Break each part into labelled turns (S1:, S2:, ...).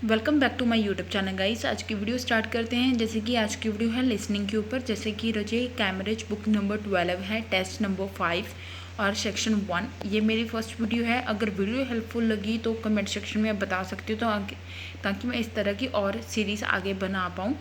S1: Welcome back to my YouTube channel guys. आज की video start करते हैं। जैसे कि आज की वीडियो है लिसनिंग के ऊपर। जैसे कि रजे कैमरेज बुक नंबर 12 है, टेस्ट नंबर 5 और सेक्शन 1। ये मेरी फर्स्ट वीडियो है। अगर वीडियो हेल्पफुल लगी तो कमेंट सेक्शन में आप बता सकते हो तो आगे, ताकि मैं इस तरह की और सीरीज़ आगे बना पाऊँ।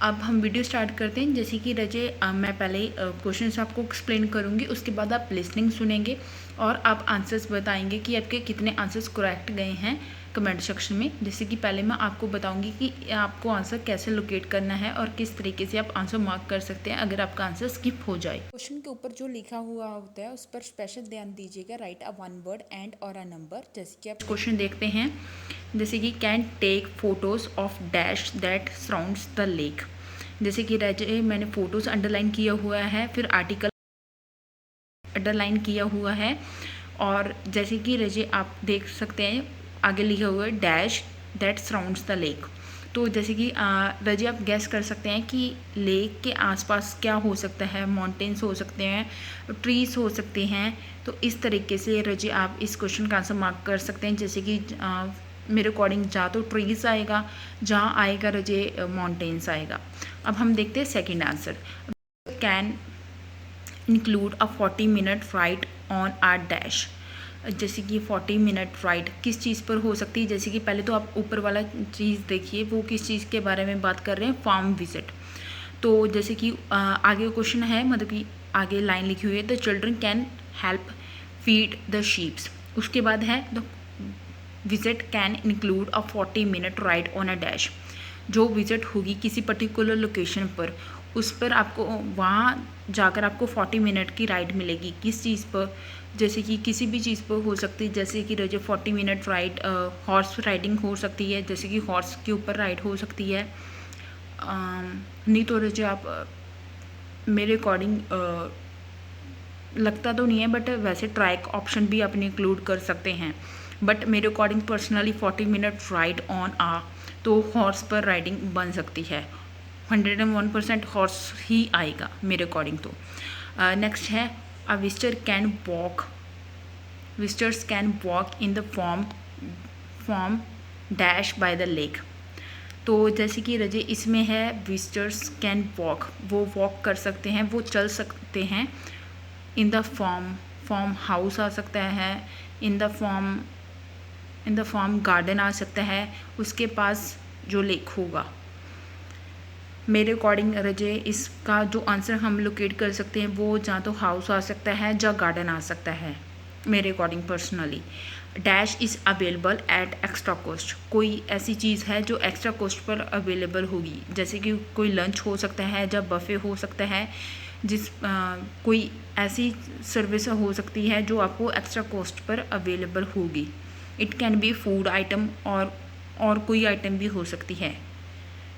S1: अब हम वीडियो स्टार्ट करते हैं। जैसे कि रजे मैं पहले क्वेश्चंस आपको एक्सप्लेन करूँगी, उसके बाद आप लिसनिंग सुनेंगे और आप आंसर्स बताएंगे कि आपके कितने आंसर्स करेक्ट गए हैं कमेंट सेक्शन में। जैसे कि पहले मैं आपको बताऊंगी कि आपको आंसर कैसे लोकेट करना है और किस तरीके से आप आंसर मार्क कर सकते हैं अगर आपका आंसर स्किप हो जाए। क्वेश्चन के ऊपर जो लिखा हुआ होता है उस पर स्पेशल ध्यान दीजिएगा। Right a one word and और अ नंबर। जैसे कि आप क्वेश्चन देखते हैं। जैसे कि can take photos of dash that surrounds the lake. जैसे कि रजे मैंने फोटोज अंडरलाइन किया हुआ है, फिर आर्टिकल अंडरलाइन किया हुआ है। और जैसे कि रजे आप देख सकते हैं आगे लिखा हुआ है dash that surrounds the lake. तो जैसे कि रजे आप गैस कर सकते हैं कि लेक के आसपास क्या हो सकता है। माउंटेन्स हो सकते हैं, ट्रीज हो सकते हैं। तो इस तरीके से रजे आप इस क्वेश्चन का आंसर मार्क कर सकते हैं। जैसे कि मेरे अकॉर्डिंग जहाँ तो ट्रीज आएगा, जहाँ आएगा रजे माउंटेन्स आएगा। अब हम देखते हैं second answer. Can include a 40-minute ride on a dash. जैसे कि 40-minute राइड किस चीज़ पर हो सकती है। जैसे कि पहले तो आप ऊपर वाला चीज़ देखिए, वो किस चीज़ के बारे में बात कर रहे हैं, फार्म विजिट। तो जैसे कि आगे क्वेश्चन है, मतलब कि आगे लाइन लिखी हुई है the children can help feed the sheeps. उसके बाद है the visit can include a 40-minute ride on a dash. जो विजिट होगी किसी पर्टिकुलर लोकेशन पर, उस पर आपको वहाँ जाकर आपको 40 मिनट की राइड मिलेगी। किस चीज़ पर, जैसे कि किसी भी चीज़ पर हो सकती है। जैसे कि रजे 40-minute राइड हॉर्स राइडिंग हो सकती है, जैसे कि हॉर्स के ऊपर राइड हो सकती है। नहीं तो रजे आप मेरे अकॉर्डिंग लगता तो नहीं है, बट वैसे ट्रैक ऑप्शन भी आप इंक्लूड कर सकते हैं। बट मेरे according personally 40-minute ride on a तो हॉर्स पर राइडिंग बन सकती है। 101% हॉर्स ही आएगा मेरे अकॉर्डिंग तो। नेक्स्ट है a visitors can walk in the farm dash by the lake. तो जैसे कि रजे इसमें है विजिटर्स कैन वॉक, वो वॉक कर सकते हैं, वो चल सकते हैं। इन द फॉर्म हाउस आ सकता है, इन द फॉर्म गार्डन आ सकता है, उसके पास जो लेक होगा। मेरे अकॉर्डिंग रजे इसका जो आंसर हम लोकेट कर सकते हैं वो जहाँ तो हाउस आ सकता है, जहाँ गार्डन आ सकता है मेरे according personally. Dash is available at extra cost. कोई ऐसी चीज़ है जो एक्स्ट्रा कॉस्ट पर अवेलेबल होगी। जैसे कि कोई लंच हो सकता है, जब बफे हो सकता है, कोई ऐसी सर्विस हो सकती है जो आपको एक्स्ट्रा कॉस्ट पर अवेलेबल होगी। It can be food item और कोई आइटम भी हो सकती है।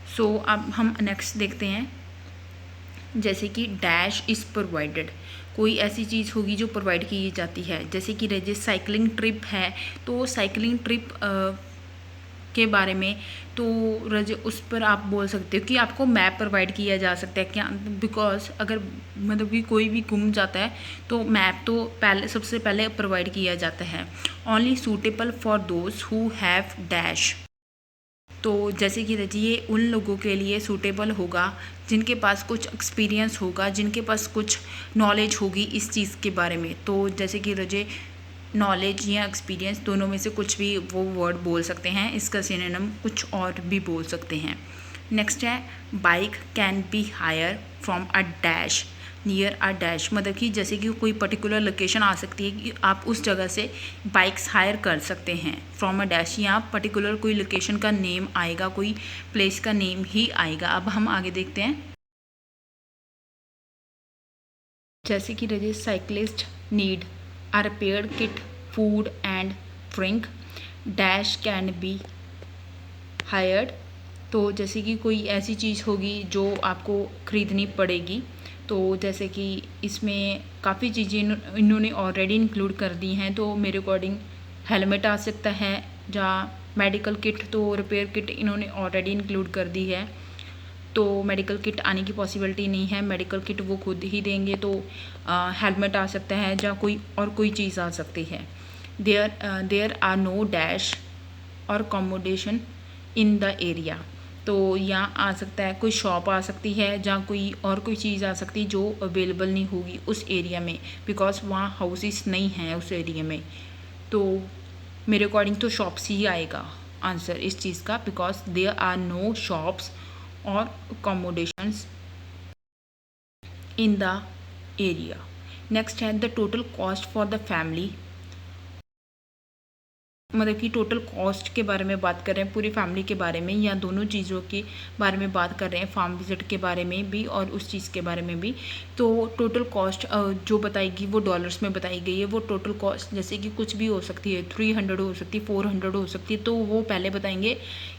S1: सो अब हम नेक्स्ट देखते हैं। जैसे कि डैश इज़ प्रोवाइडेड, कोई ऐसी चीज़ होगी जो प्रोवाइड की जाती है। जैसे कि रजे साइकिलिंग ट्रिप है, तो साइकिलिंग ट्रिप के बारे में तो रजे उस पर आप बोल सकते हो कि आपको मैप प्रोवाइड किया जा सकता है क्या। बिकॉज अगर मतलब कि कोई भी गुम जाता है तो मैप तो पहले सबसे पहले प्रोवाइड किया जाता है। Only suitable for those who have dash. तो जैसे कि रजी ये उन लोगों के लिए सूटेबल होगा जिनके पास कुछ एक्सपीरियंस होगा, जिनके पास कुछ नॉलेज होगी इस चीज़ के बारे में। तो जैसे कि रजे नॉलेज या एक्सपीरियंस दोनों में से कुछ भी वो वर्ड बोल सकते हैं। इसका सिनोनिम कुछ और भी बोल सकते हैं। नेक्स्ट है bike can be hire from a dash near a dash. मतलब कि जैसे कि कोई पर्टिकुलर लोकेशन आ सकती है कि आप उस जगह से बाइक्स हायर कर सकते हैं फ्रॉम अ डैश। यहाँ पर्टिकुलर कोई लोकेशन का नेम आएगा, कोई प्लेस का नेम ही आएगा। अब हम आगे देखते हैं। जैसे कि रजे cyclist need a repair kit food and drink dash can be hired. तो जैसे कि कोई ऐसी चीज़ होगी जो आपको ख़रीदनी पड़ेगी। तो जैसे कि इसमें काफ़ी चीज़ें इन्होंने ऑलरेडी इंक्लूड कर दी हैं। तो मेरे अकॉर्डिंग हेलमेट आ सकता है, जहाँ मेडिकल किट तो रिपेयर किट इन्होंने ऑलरेडी इंक्लूड कर दी है। तो मेडिकल किट आने की पॉसिबिलिटी नहीं है, मेडिकल किट वो खुद ही देंगे। तो हेलमेट आ सकता है, जहाँ कोई चीज़ आ सकती है। देयर आर नो डैश और अकोमोडेशन इन द एरिया। तो यहाँ आ सकता है, कोई शॉप आ सकती है, जहाँ कोई चीज़ आ सकती है जो अवेलेबल नहीं होगी उस एरिया में, बिकॉज वहाँ हाउसेस नहीं हैं उस एरिया में। तो मेरे अकॉर्डिंग तो शॉप्स ही आएगा आंसर इस चीज़ का, because there are no shops और accommodations in the area. Next है the total cost for the family, मतलब कि टोटल कॉस्ट के बारे में बात कर रहे हैं, पूरी फैमिली के बारे में, या दोनों चीज़ों के बारे में बात कर रहे हैं, फार्म विजिट के बारे में भी और उस चीज़ के बारे में भी। तो टोटल कॉस्ट जो बताएगी वो डॉलर्स में बताई गई है। वो टोटल कॉस्ट जैसे कि कुछ भी हो सकती है, 300 हो सकती है, 400 हो सकती है, तो वो पहले बताएंगे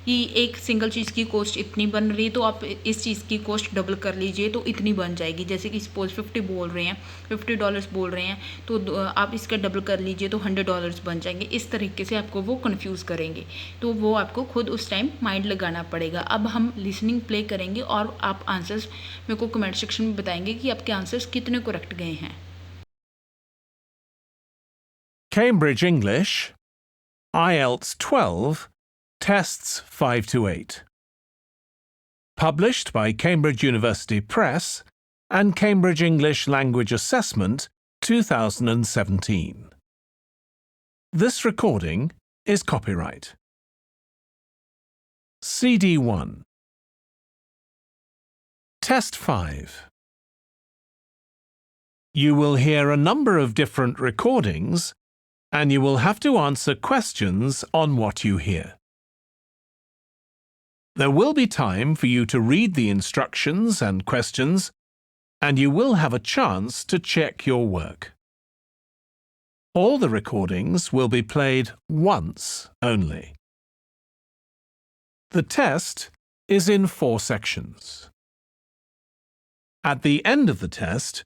S1: कि एक सिंगल चीज़ की कॉस्ट इतनी बन रही है, तो आप इस चीज़ की कॉस्ट डबल कर लीजिए तो इतनी बन जाएगी। जैसे कि सपोज 50 बोल रहे हैं, $50 बोल रहे हैं, तो आप इसका डबल कर लीजिए तो $100 बन जाएंगे। इस तरीके से आपको वो कन्फ्यूज़ करेंगे, तो वो आपको खुद उस टाइम माइंड लगाना पड़ेगा। अब हम लिसनिंग प्ले करेंगे और आप आंसर्स मेरे को कमेंट सेक्शन में बताएंगे कि आपके आंसर्स कितने करेक्ट गए हैं।
S2: Cambridge English, IELTS 12, Tests 5 to 8. Published by Cambridge University Press and Cambridge English Language Assessment 2017. This recording is copyright. CD1. Test 5. You will hear a number of different recordings and you will have to answer questions on what you hear. There will be time for you to read the instructions and questions, and you will have a chance to check your work. All the recordings will be played once only. The test is in 4 sections. At the end of the test,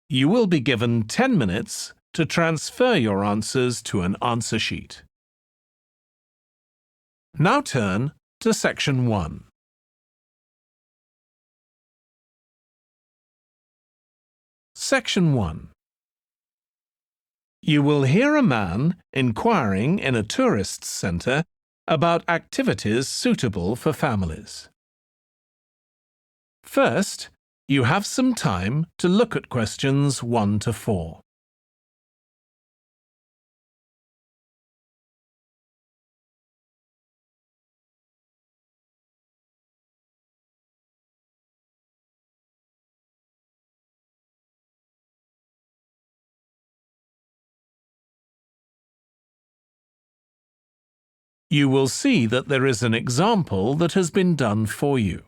S2: you will be given 10 minutes to transfer your answers to an answer sheet. Now turn to Section 1. Section 1. You will hear a man inquiring in a tourist centre about activities suitable for families. First, you have some time to look at questions 1 to 4. You will see that there is an example that has been done for you.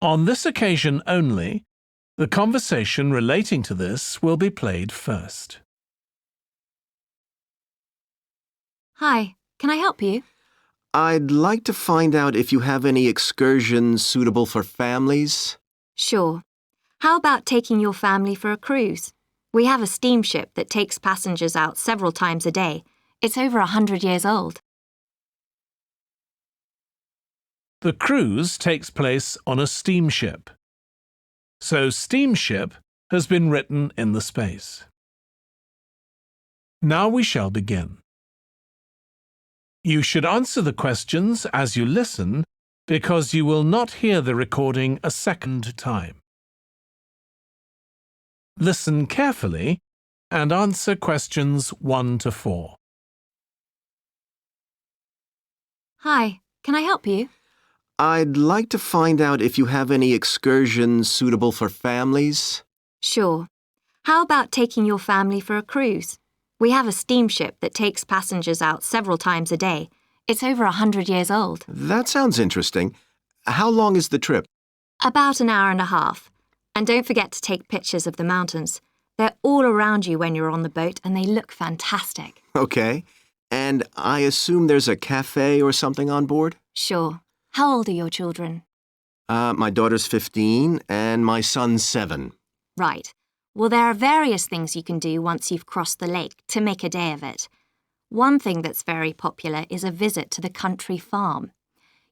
S2: On this occasion only, the conversation relating to this will be played first.
S3: Hi, can I help you?
S4: I'd like to find out if you have any excursions suitable for families.
S3: Sure. How about taking your family for a cruise? We have a steamship that takes passengers out several times a day. It's over 100 years old.
S2: The cruise takes place on a steamship. So steamship has been written in the space. Now we shall begin. You should answer the questions as you listen because you will not hear the recording a second time. Listen carefully and answer questions 1 to 4.
S3: Hi, can I help you?
S4: I'd like to find out if you have any excursions suitable for families.
S3: Sure. How about taking your family for a cruise? We have a steamship that takes passengers out several times a day. It's over 100 years old.
S4: That sounds interesting. How long is the trip?
S3: About an hour and a half. And don't forget to take pictures of the mountains. They're all around you when you're on the boat and they look fantastic.
S4: Okay. And I assume there's a cafe or something on board?
S3: Sure. How old are your children?
S4: My daughter's 15 and my son's 7.
S3: Right. Well, there are various things you can do once you've crossed the lake to make a day of it. One thing that's very popular is a visit to the country farm.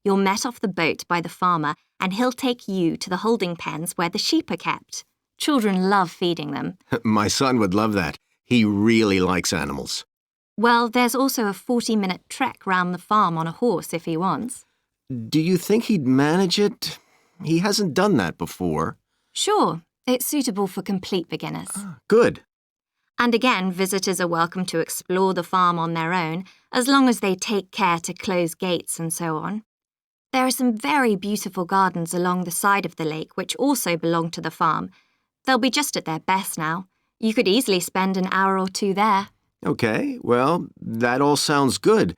S3: You're met off the boat by the farmer and he'll take you to the holding pens where the sheep are kept. Children love feeding them.
S4: My son would love that. He really likes animals.
S3: Well, there's also a 40-minute trek round the farm on a horse if he wants.
S4: Do you think he'd manage it? He hasn't done that before.
S3: Sure, it's suitable for complete beginners.
S4: Good.
S3: And again, visitors are welcome to explore the farm on their own, as long as they take care to close gates and so on. There are some very beautiful gardens along the side of the lake which also belong to the farm. They'll be just at their best now. You could easily spend an hour or two there.
S4: Okay, well, that all sounds good.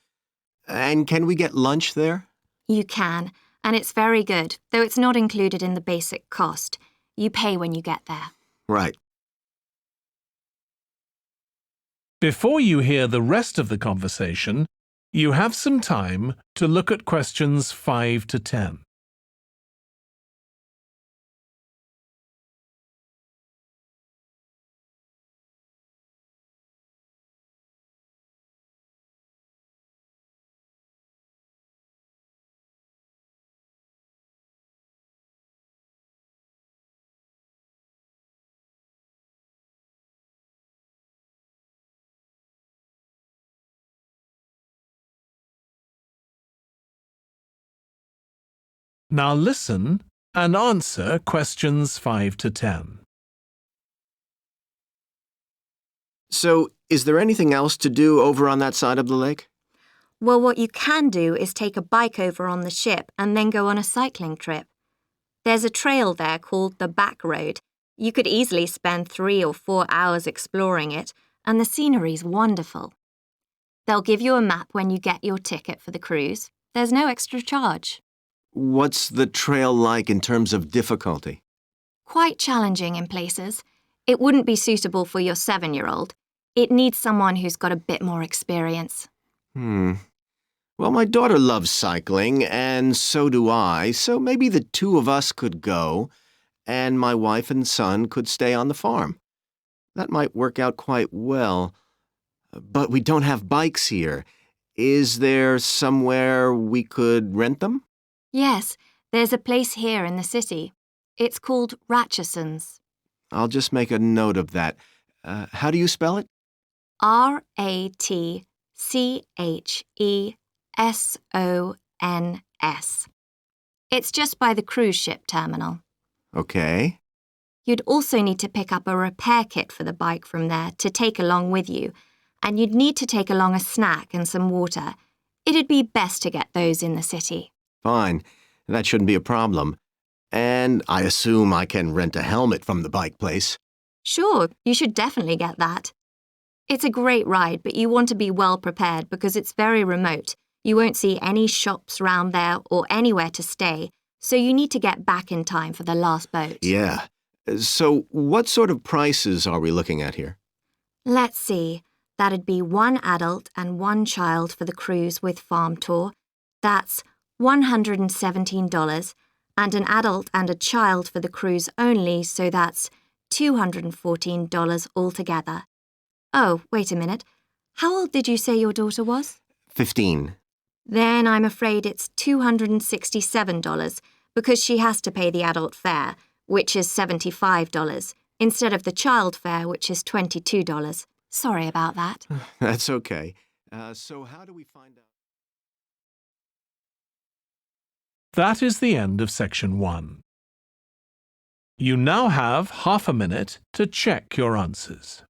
S4: And can we get lunch there?
S3: You can, and it's very good, though it's not included in the basic cost. You pay when you get there.
S4: Right.
S2: Before you hear the rest of the conversation, you have some time to look at questions 5 to 10. Now listen and answer questions 5 to 10.
S4: So, is there anything else to do over on that side of the lake?
S3: Well, what you can do is take a bike over on the ship and then go on a cycling trip. There's a trail there called the Back Road. You could easily spend 3 or 4 hours exploring it, and the scenery's wonderful. They'll give you a map when you get your ticket for the cruise. There's no extra charge.
S4: What's the trail like in terms of difficulty?
S3: Quite challenging in places. It wouldn't be suitable for your 7-year-old. It needs someone who's got a bit more experience.
S4: Well, my daughter loves cycling, and so do I, so maybe the two of us could go, and my wife and son could stay on the farm. That might work out quite well. But we don't have bikes here. Is there somewhere we could rent them?
S3: Yes, there's a place here in the city. It's called Ratcheson's.
S4: I'll just make a note of that. How do you spell it?
S3: Ratchesons. It's just by the cruise ship terminal.
S4: Okay.
S3: You'd also need to pick up a repair kit for the bike from there to take along with you, and you'd need to take along a snack and some water. It'd be best to get those in the city.
S4: Fine. That shouldn't be a problem. And I assume I can rent a helmet from the bike place.
S3: Sure, you should definitely get that. It's a great ride, but you want to be well prepared because it's very remote. You won't see any shops round there or anywhere to stay, so you need to get back in time for the last boat.
S4: Yeah. So what sort of prices are we looking at here?
S3: Let's see. That'd be 1 adult and 1 child for the cruise with farm tour. That's $117, and an adult and a child for the cruise only, so that's $214 altogether. Oh, wait a minute. How old did you say your daughter was?
S4: 15.
S3: Then I'm afraid it's $267 because she has to pay the adult fare, which is $75, instead of the child fare, which is $22. Sorry about that.
S4: That's okay. So how do we find out?
S2: That is the end of section 1. You now have half a minute to check your answers.